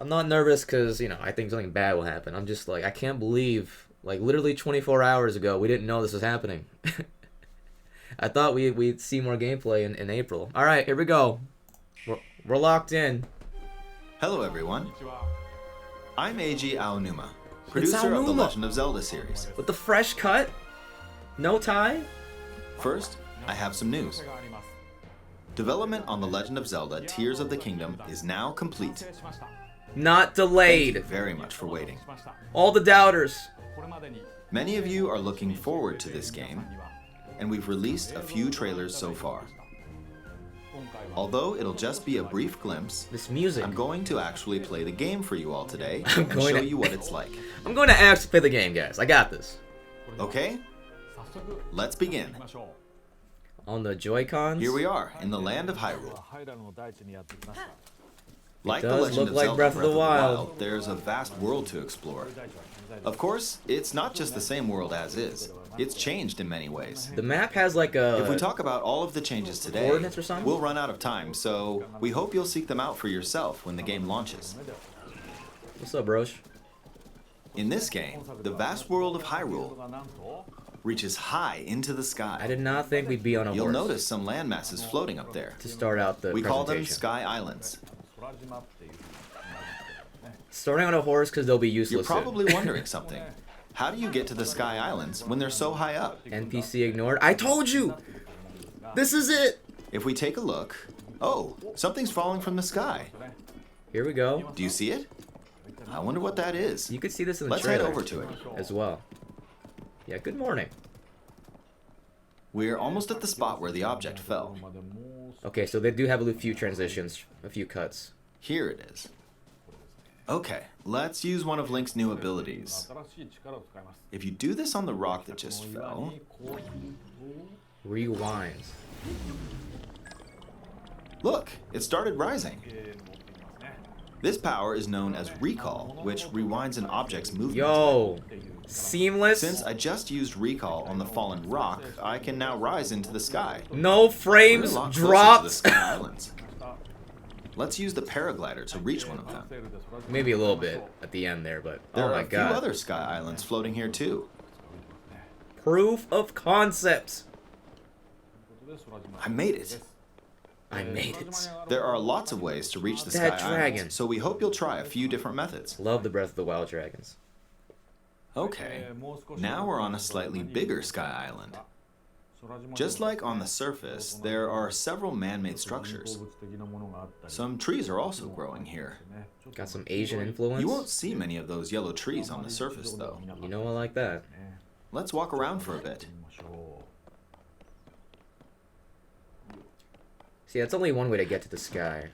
I'm not nervous because, you know, I think something bad will happen. I'm just like, I can't believe, like, literally 24 hours ago, we didn't know this was happening. I thought we'd see more gameplay in April. All right, here we go. We're locked in. Hello, everyone. I'm Eiji Aonuma, producer of the Legend of Zelda series. With the fresh cut? No tie? First, I have some news. Development on The Legend of Zelda Tears of the Kingdom is now complete. Not delayed. Thank you very much for waiting. All the doubters. Many of you are looking forward to this game, and we've released a few trailers so far. Although it'll just be a brief glimpse, this music. I'm going to actually play the game for you all today and show you what it's like. I'm going to actually play the game, guys. I got this. Okay? Let's begin. On the Joy-Cons? Here we are, in the land of Hyrule. Like The Does Legend look of like Zelda Breath of the Wild. there's a vast world to explore. Of course, it's not just the same world as is. It's changed in many ways. The map has like a... If we talk about all of the changes today, coordinates or something? we'll run out of time, so we hope you'll seek them out for yourself when the game launches. What's up, Brosh? In this game, the vast world of Hyrule reaches high into the I sky. did not think we'd be on a You'll horse notice some land masses floating up there. to start out the We call them presentation. Sky Islands. Starting on a horse because they'll be You're useless. probably wondering something. How do you get to the Sky Islands when they're so high up? NPC ignored. I told you! This is it! If we take a look... Oh, something's falling from the sky. Here we go. Do you see it? I wonder what that is. You could see this in the Let's head trailer over to it. as well. Yeah, good morning. We're almost at the spot where the object fell. Okay, so they do have a few transitions, a few cuts. Here it is. Okay, let's use one of Link's new abilities. If you do this on the rock that just fell... Rewinds. Look, it started rising. This power is known as Recall, which rewinds an object's movement. Yo! Seamless? Since I just used Recall on the fallen rock, I can now rise into the sky. No We're a frames lot closer to the dropped! Sky Islands. Let's use the paraglider to reach one of them. Maybe a little bit at the end there, but There oh are my a few god. other Sky Islands floating here too. Proof of concept. I made it. I made it. There are lots of ways to reach the That Sky dragon. Islands, so we hope you'll try a few different methods. Love the Breath of the Wild dragons. Okay, now we're on a slightly bigger Sky Island. Just like on the surface, there are several man-made structures. Some trees are also growing here. Got some Asian influence. You won't see many of those yellow trees on the surface, though. You know I like that. Let's walk around for a bit. See, that's only one way to get to the sky.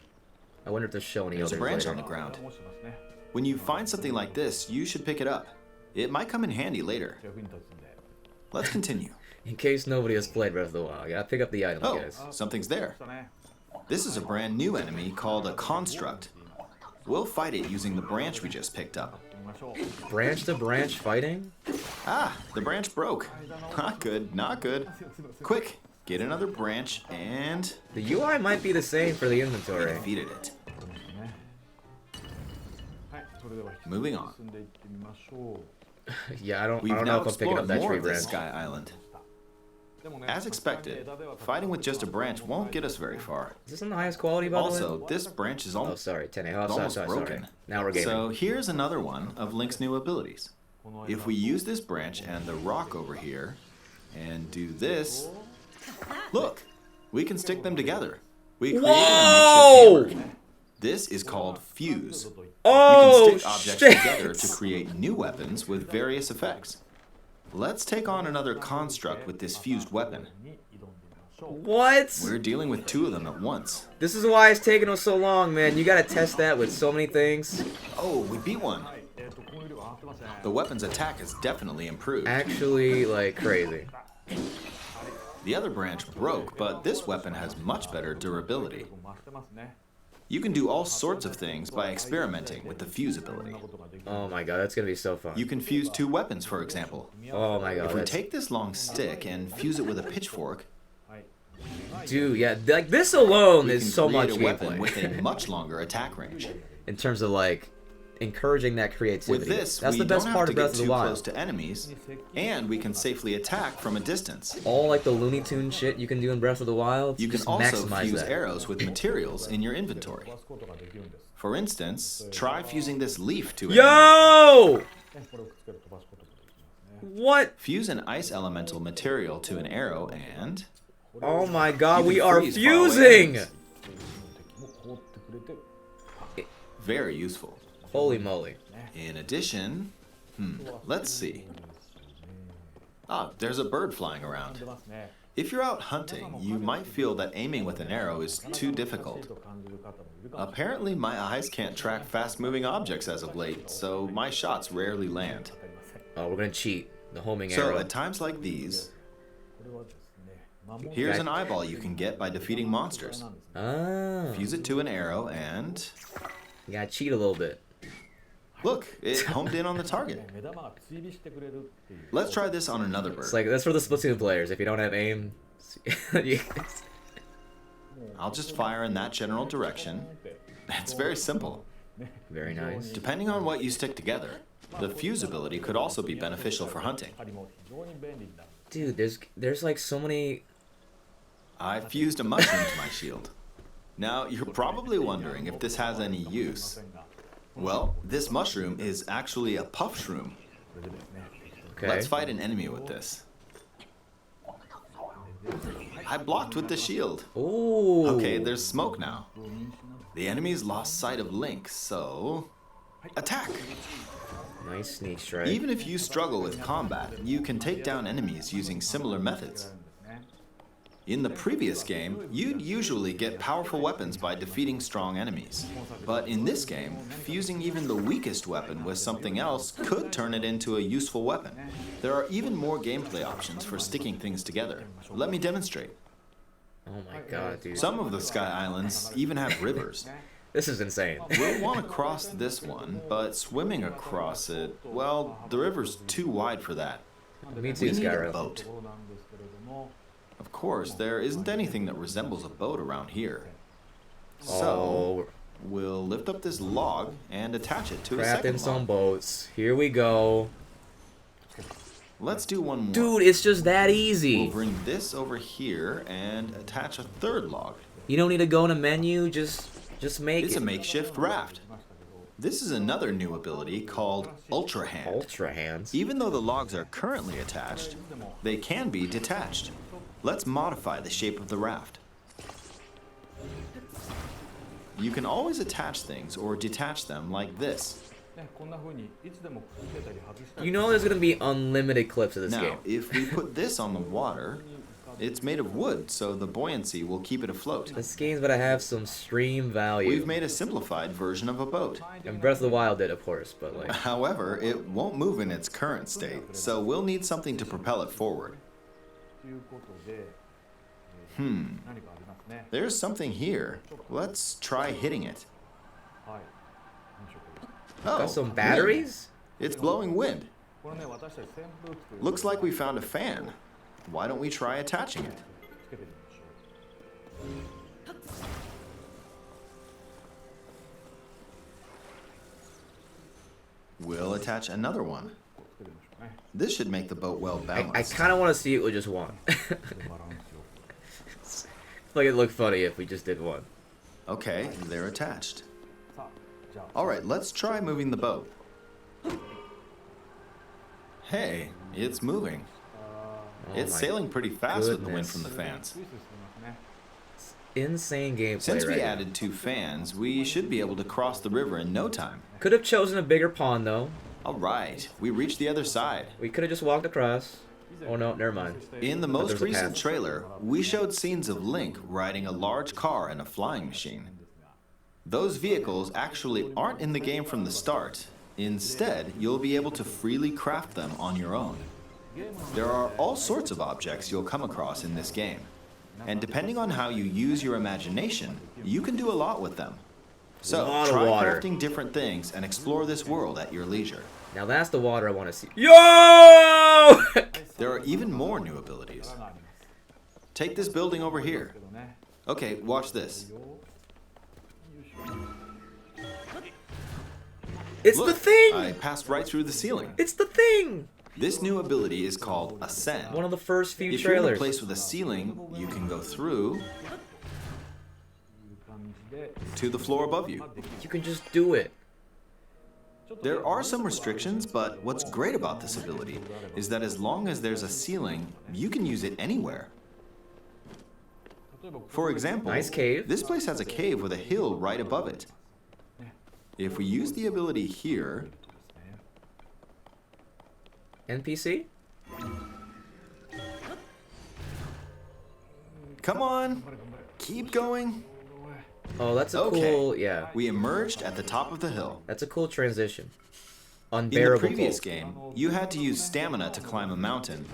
I wonder if they'll show any There's a others branch later. on the ground. When you find something like this, you should pick it up. It might come in handy later. Let's continue. In case nobody has played Breath of the Wild, yeah, pick up the items, Oh, guys. something's there. This is a brand new enemy called a construct. We'll fight it using the branch we just picked up. Branch to branch fighting? Ah, the branch broke. Not good, not good. Quick, get another branch and... The UI might be the same for the we inventory. defeated it. Moving on. Yeah, I don't We've know now if I'm picking explored up that more tree of this branch. Sky Island. As expected, fighting with just a branch won't get us very far. Is this on the highest quality, by the way? Also, this branch is Oh, almost sorry, 10A. Oh, sorry, almost sorry. broken. Now we're gaming. So here's another one of Link's new abilities. If we use this branch and the rock over here, and do this, look, we can stick them together. We created Whoa! a makeshift hammer. This is called Fuse. Oh, You can stick objects shit! together to create new weapons with various effects. Let's take on another construct with this fused weapon. What? We're dealing with two of them at once. This is why it's taking us so long, man. You gotta test that with so many things. Oh, we beat one. The weapon's attack has definitely improved. Actually, like, crazy. The other branch broke, but this weapon has much better durability. You can do all sorts of things by experimenting with the fuse ability. Oh my god, that's gonna be so fun. You can fuse two weapons, for example. Oh my god, If we that's... take this long stick and fuse it with a pitchfork, Dude, yeah, like, this alone we is can so create much a weapon gameplay. with a much longer attack range. In terms of, like, encouraging that creativity. With this, that's we the best don't part have of to Breath get of the too Wild. close to enemies, and we can safely attack from a distance. All like the Looney Tune shit you can do in Breath of the Wild. You can just also maximize fuse that. arrows with materials in your inventory. For instance, try fusing this leaf to an arrow. Yo! What? Fuse an ice elemental material to an arrow and... Oh my god, you we can are freeze faraway fusing! enemies. Very useful. Holy moly. In addition, let's see. Ah, there's a bird flying around. If you're out hunting, you might feel that aiming with an arrow is too difficult. Apparently, my eyes can't track fast-moving objects as of late, so my shots rarely land. Oh, we're gonna cheat. The homing So, arrow. at times like these, here's an eyeball you can get by defeating monsters. Ah. Fuse it to an arrow and... You gotta cheat a little bit. Look, it homed in on the target. Let's try this on another bird. It's like, that's for the Splatoon players. If you don't have aim... I'll just fire in that general direction. It's very simple. Very nice. Depending on what you stick together, the fuse ability could also be beneficial for hunting. Dude, there's like so many... I fused a mushroom to my shield. Now, you're probably wondering if this has any use. Well, this mushroom is actually a puff shroom. Okay. Let's fight an enemy with this. I blocked with the shield. Ooh. Okay, there's smoke now. The enemy's lost sight of Link, so... attack! Nice sneak strike. Even if you struggle with combat, you can take down enemies using similar methods. In the previous game, you'd usually get powerful weapons by defeating strong enemies. But in this game, fusing even the weakest weapon with something else could turn it into a useful weapon. There are even more gameplay options for sticking things together. Let me demonstrate. Oh my god, dude. Some of the Sky Islands even have rivers. This is insane. We'll want to cross this one, but swimming across it, well, the river's too wide for that. Me We too, need a Skyrim. boat. Of course, there isn't anything that resembles a boat around here. So, Oh, we'll lift up this log and attach it to a crap second in some log. boats. Here we go. Let's do one more. Dude, it's just that We'll easy. bring this over here and attach a third log. You don't need to go in a menu, just make It's it. a makeshift raft. This is another new ability called Ultra Hand. Ultra hands. Even though the logs are currently attached, they can be detached. Let's modify the shape of the raft. You can always attach things or detach them like this. You know there's gonna be unlimited clips of this Now, game. if we put this on the water, it's made of wood, so the buoyancy will keep it afloat. This game's gonna have some stream value. We've made a simplified version of a boat. And Breath of the Wild did, of course, but like... However, it won't move in its current state, so we'll need something to propel it forward. There's something here. Let's try hitting it. Oh, Got some wind. batteries? It's blowing wind. Looks like we found a fan. Why don't we try attaching it? We'll attach another one. This should make the boat well I balanced. kind of want to see it with just one. Like it looked funny if we just did one. Okay, they're attached. Alright, let's try moving the boat. Hey, it's moving. It's my sailing pretty fast with the wind goodness. from the fans. Insane gameplay Since we right now. added 2 fans, we should be able to cross the river in no time. Could have chosen a bigger pond though. Alright, we reached the other side. We could have just walked across. Oh no, never mind. In the But most there's a recent path. trailer, we showed scenes of Link riding a large car and a flying machine. Those vehicles actually aren't in the game from the start. Instead, you'll be able to freely craft them on your own. There are all sorts of objects you'll come across in this game. And depending on how you use your imagination, you can do a lot with them. So, Lot of try water. crafting different things and explore this world at your leisure. Now that's the water I want to see. Yo! There are even more new abilities. Take this building over here. Okay, watch this. It's Look, the thing! I passed right through the ceiling. It's the thing! This new ability is called Ascent. One of the first few If you're in a trailers. place with a ceiling, you can go through to the floor above you. You can just do it. There are some restrictions, but what's great about this ability is that as long as there's a ceiling, you can use it anywhere. For example, Nice cave. this place has a cave with a hill right above it. If we use the ability here, NPC? come on, keep going. Oh, that's a Okay. cool, yeah. We emerged at the top of the hill. That's a cool transition. In the Unbearable previous cold. game, you had to use stamina to climb a mountain.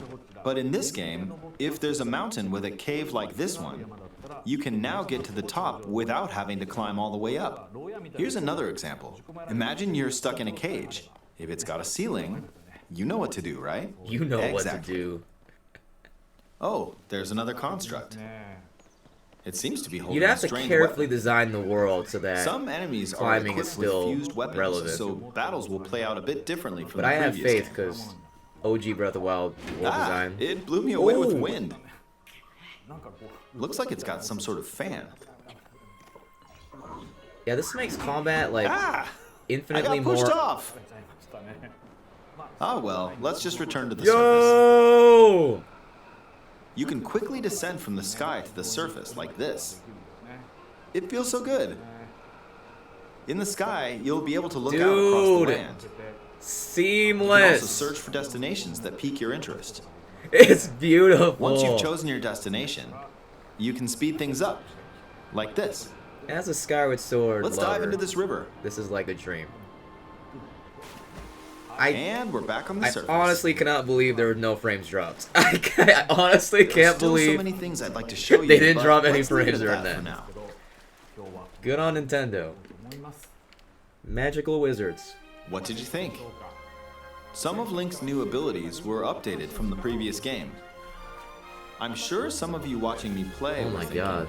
But in this game, if there's a mountain with a cave like this one, you can now get to the top without having to climb all the way up. Here's another example. Imagine you're stuck in a cage. If it's got a ceiling, you know what to do, right? You know what to Exactly. do. Oh, there's another construct. It seems to be holding You'd have a to strange carefully weapon. design the world so that... Some enemies are climbing is equipped with still fused weapons, relevant. so battles will play out a bit differently from But the I have previous faith game. because OG Breath of the Wild world design. It blew me away with Ooh. wind. Looks like it's got some sort of fan. Yeah, this makes combat like I infinitely got pushed more... off. Ah well, let's just return to the surface. Yo! You can quickly descend from the sky to the surface like this. It feels so good. In the sky, you'll be able to look out across the Dude. land. You can also Seamless! search for destinations that pique your interest. It's beautiful! Once you've chosen your destination, you can speed things up, like this. As a Skyward Sword Let's lover, dive into this river. this is like a dream. And we're back on the I surface. honestly cannot believe there were no frames dropped. I honestly There's can't still believe so many things I'd like to show you. they didn't but drop any let's leave it frames at during that for that. now. Good on Nintendo. Magical wizards. What did you think? Some of Link's new abilities were updated from the previous game. I'm sure some of you watching me play Oh were my thinking, god.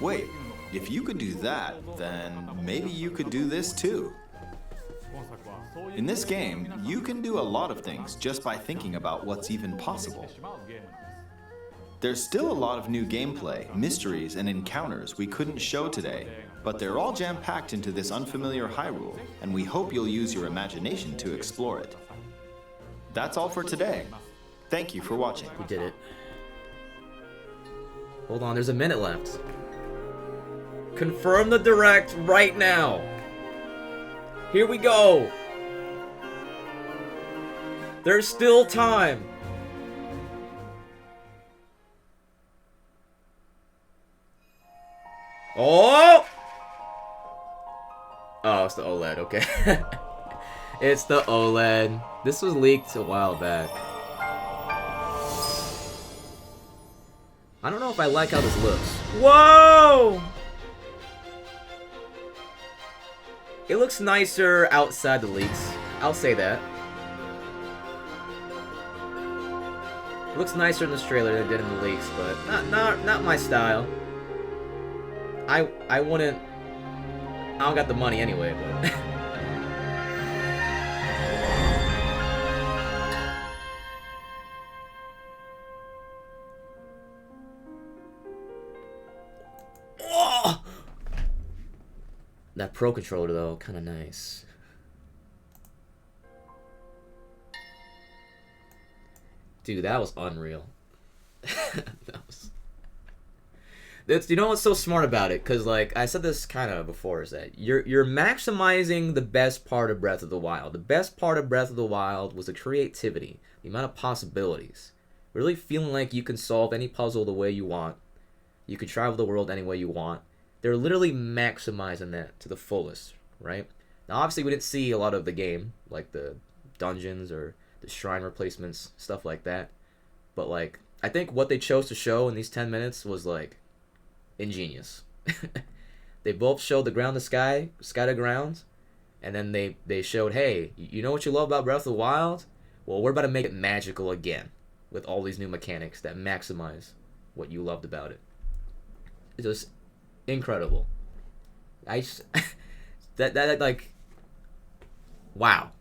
wait, if you could do that, then maybe you could do this too. In this game, you can do a lot of things just by thinking about what's even possible. There's still a lot of new gameplay, mysteries, and encounters we couldn't show today, but they're all jam-packed into this unfamiliar Hyrule, and we hope you'll use your imagination to explore it. That's all for today. Thank you for watching. We did it. Hold on, there's a minute left. Confirm the direct right now. Here we go. There's still time. Oh! Oh, it's the OLED, okay. It's the OLED. This was leaked a while back. I don't know if I like how this looks. Whoa! It looks nicer outside the leaks. I'll say that. It looks nicer in this trailer than it did in the leaks, but not my style. I wouldn't. I don't got the money anyway, but. Oh! That Pro controller though, kind of nice. Dude, that was unreal. That was. You know what's so smart about it? Cause like I said this kind of before, is that you're maximizing the best part of Breath of the Wild. The best part of Breath of the Wild was the creativity, the amount of possibilities. Really feeling like you can solve any puzzle the way you want. You can travel the world any way you want. They're literally maximizing that to the fullest, right? Now, obviously, we didn't see a lot of the game, like the dungeons or the shrine replacements, stuff like that. But like, I think what they chose to show in these 10 minutes was like ingenious. They both showed the ground to sky to ground, and then they showed, hey, you know what you love about Breath of the Wild? Well, we're about to make it magical again with all these new mechanics that maximize what you loved about it. It's just incredible. I just, that like Wow.